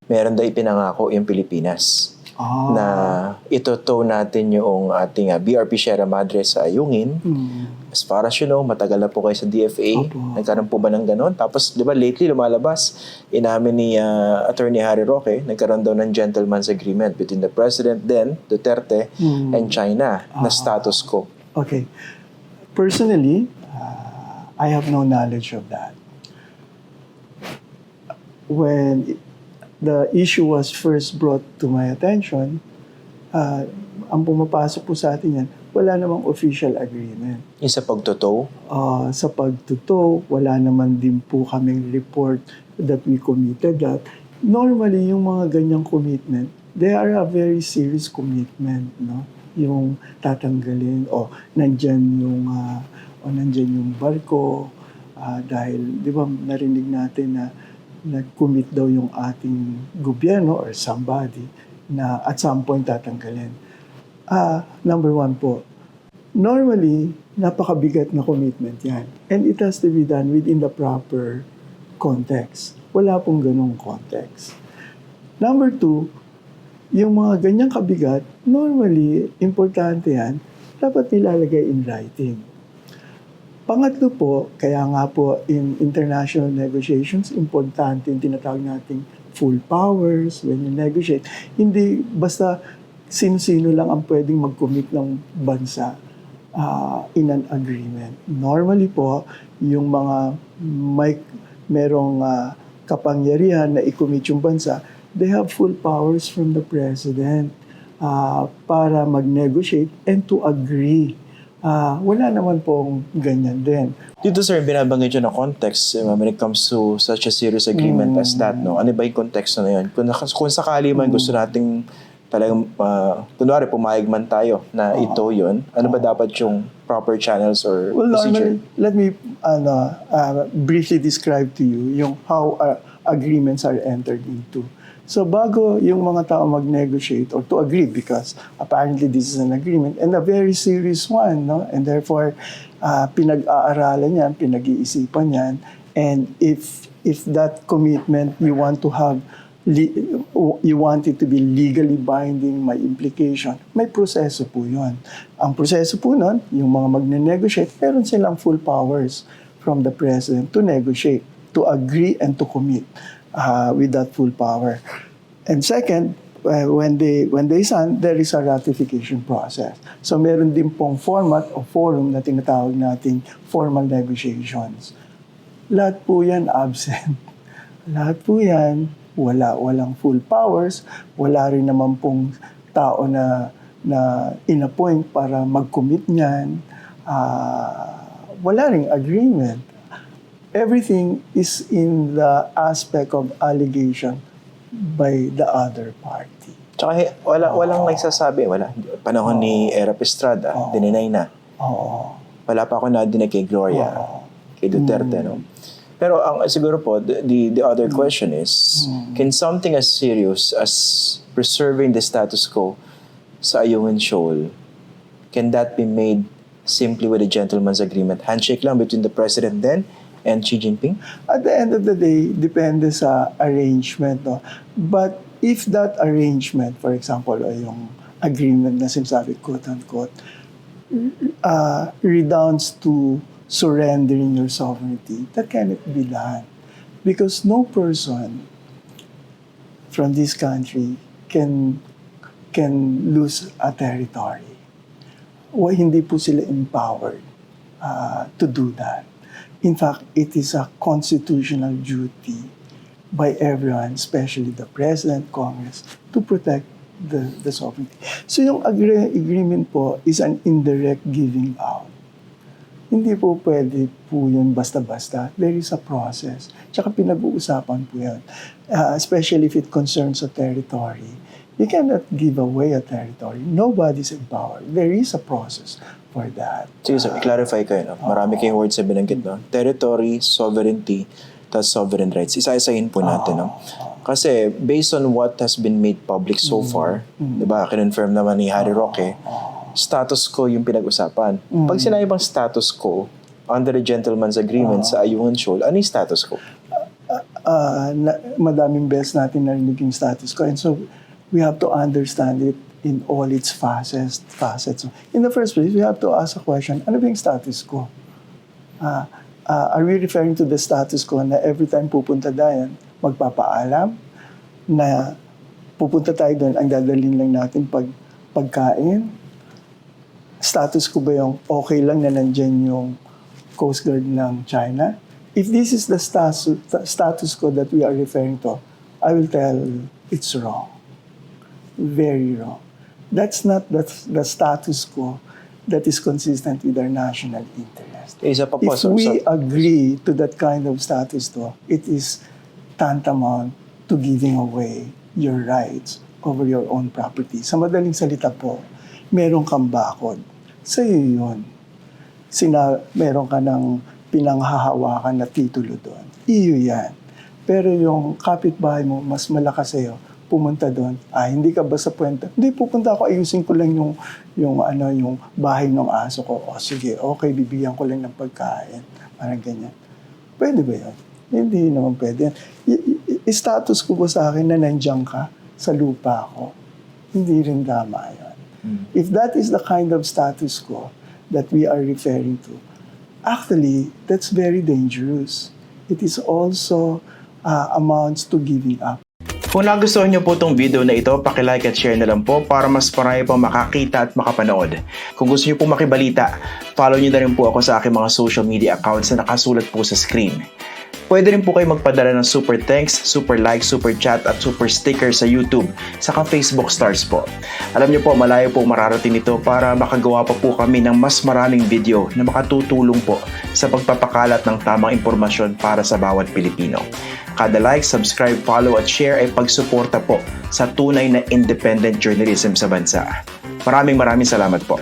meron daw ipinangako yung Pilipinas na itotow natin yung ating BRP Sierra Madre sa Ayungin. As far as you know, matagal na po kayo sa DFA. Nagkaroon po ba ng ganon? Tapos, di ba, lately lumalabas, inamin ni Attorney Harry Roque, nagkaroon daw ng gentleman's agreement between the President then, Duterte, and China na status quo. Okay. Personally, I have no knowledge of that. When the issue was first brought to my attention, ang pumapasok po sa atin yan, wala namang official agreement. Yung sa pagtotow? Sa pagtuto, wala naman din po kaming report that we committed that. Normally, yung mga ganyang commitment, they are a very serious commitment, no? Yung tatanggalin, nandyan yung barko, dahil, di ba, narinig natin na nag-commit daw yung ating gobyerno or somebody na at some point tatanggalin. Number one po, normally, napakabigat na commitment yan. And it has to be done within the proper context. Wala pong ganong context. Number two, yung mga ganyang kabigat, normally, importante yan, dapat nilalagay in writing. Pangatlo po, kaya nga po in international negotiations, importante yung tinatawag nating full powers when you negotiate. Hindi basta sino-sino lang ang pwedeng mag-commit ng bansa in an agreement. Normally po, yung mga merong kapangyarihan na i-commit yung bansa, they have full powers from the President para mag-negotiate and to agree. Wala naman pong ganyan din. Dito sir, binabanggit yun na context when it comes to such a serious agreement as that, no? Ano ba yung context na yun? Kung sakali man gusto nating talagang, kunwari pumayag man tayo na ito yun, ano ba dapat yung proper channels or procedure? Normally, let me briefly describe to you yung how agreements are entered into. So bago yung mga tao mag-negotiate or to agree, because apparently this is an agreement and a very serious one, no? And therefore, pinag-aaralan yan, pinag-iisipan yan. And if that commitment you want to have, you want it to be legally binding, may implication, may proseso po yun. Ang proseso po nun, yung mga magne-negotiate, meron silang full powers from the President to negotiate, to agree and to commit with that full power. And second, when they sign, there is a ratification process. So meron din pong format o forum na tinatawag nating formal negotiations. Lahat po yan absent. Lahat po yan, walang full powers, wala rin naman pong tao na in-appoint para mag-commit niyan. Wala ring agreement. Everything is in the aspect of allegation by the other party. Tsaka walang nagsasabi, wala. Panahon ni Erap Estrada, dininay na. Wala pa ako nadinig kay Gloria, kay Duterte, no? Pero siguro po, the other question is, can something as serious as preserving the status quo sa Ayungin Shoal, can that be made simply with a gentleman's agreement? Handshake lang between the President then and Xi Jinping? At the end of the day, depende sa arrangement. No? But if that arrangement, for example, o yung agreement na sinasabi, quote-unquote, redounds to surrendering your sovereignty, that cannot be done. Because no person from this country can lose a territory. O hindi po sila empowered to do that. In fact, it is a constitutional duty by everyone, especially the President, Congress, to protect the sovereignty. So yung agreement po is an indirect giving out. Hindi po pwede po yun basta-basta. There is a process. Tsaka pinag-uusapan po yun. Especially if it concerns a territory. You cannot give away a territory. Nobody's empowered. There is a process for that. Sige sir, i-clarify kayo. No? Marami kayong words na binanggit. No? Territory, sovereignty, tas sovereign rights. Isa-isahin po natin. No? Kasi based on what has been made public so far, di ba, kinonfirm naman ni Harry Roque, status quo yung pinag-usapan. Pag sinabi bang status quo, under the gentleman's agreement sa Ayungin Shoal, ano yung status quo? madaming beses natin narinig yung status quo. And so, we have to understand it in all its facets. In the first place, we have to ask a question, ano ba yung status quo? Are we referring to the status quo na every time pupunta tayo, magpapaalam, na pupunta tayo doon, ang dadalhin lang natin pagkain? Status quo ba yung okay lang na nandyan yung Coast Guard ng China? If this is the status quo that we are referring to, I will tell it's wrong. Very wrong. That's not the status quo that is consistent with our national interest. Isa pa po, If we agree to that kind of status quo, it is tantamount to giving away your rights over your own property. Sa madaling salita po, meron kang bakod. Sa'yo yun. Meron ka ng pinanghahawakan na titulo doon. Iyo yan. Pero yung kapitbahay mo, mas malakas sa'yo, pumunta doon. Hindi ka ba sa puwenta? Hindi, pupunta ako, ayusin ko lang yung bahay ng aso ko. Sige, okay, bibigyan ko lang ng pagkain. Parang ganyan. Pwede ba yun? Hindi naman pwede yan. Status ko ba sa akin na nandiyan ka sa lupa ko? Hindi rin tama yun. If that is the kind of status quo that we are referring to, actually, that's very dangerous. It is also amounts to giving up. Kung nagustuhan niyo po itong video na ito, paki-like at share na lang po para mas marami pang makakita at makapanood. Kung gusto niyo po makibalita, follow niyo na rin po ako sa aking mga social media accounts na nakasulat po sa screen. Pwede rin po kayo magpadala ng super thanks, super like, super chat at super sticker sa YouTube, saka Facebook stars po. Alam niyo po, malayo po mararating ito para makagawa pa po kami ng mas maraming video na makatutulong po sa pagpapakalat ng tamang impormasyon para sa bawat Pilipino. Kada like, subscribe, follow at share ay pagsuporta po sa tunay na independent journalism sa bansa. Maraming salamat po.